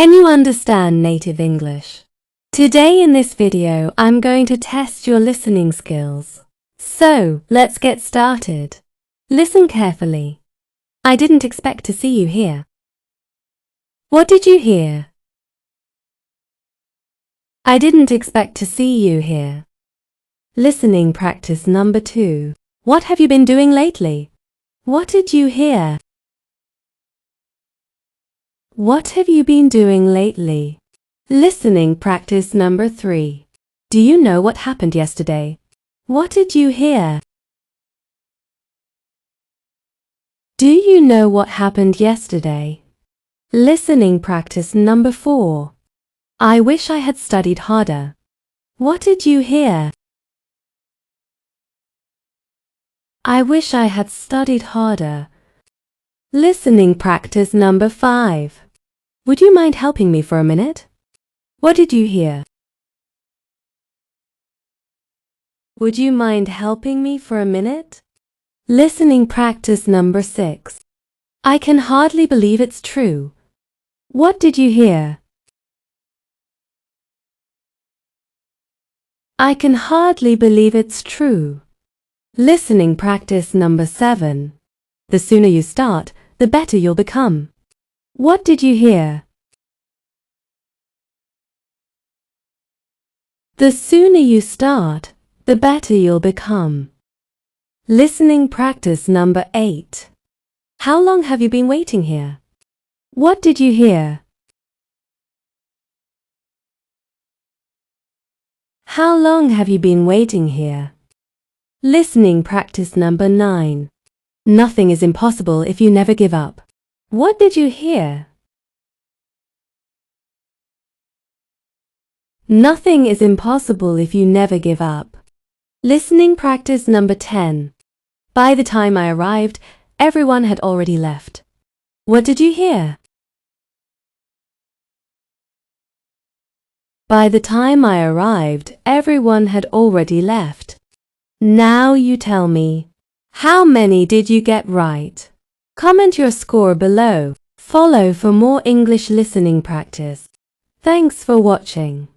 Can you understand native English? Today in this video, I'm going to test your listening skills. So, let's get started. Listen carefully. I didn't expect to see you here. What did you hear? I didn't expect to see you here. Listening practice number 2. What have you been doing lately? What did you hear? What have you been doing lately? Listening practice number 3. Do you know what happened yesterday? What did you hear? Do you know what happened yesterday? Listening practice number 4. I wish I had studied harder. What did you hear? I wish I had studied harder. Listening practice number 5. Would you mind helping me for a minute? What did you hear? Would you mind helping me for a minute? Listening practice number 6. I can hardly believe it's true. What did you hear? I can hardly believe it's true. Listening practice number 7. The sooner you start, the better you'll become. What did you hear? The sooner you start, the better you'll become. Listening practice number 8. How long have you been waiting here? What did you hear? How long have you been waiting here? Listening practice number 9. Nothing is impossible if you never give up. What did you hear? Nothing is impossible if you never give up. Listening practice number 10. By the time I arrived, everyone had already left. What did you hear? By the time I arrived, everyone had already left. Now you tell me, how many did you get right? Comment your score below. Follow for more English listening practice. Thanks for watching.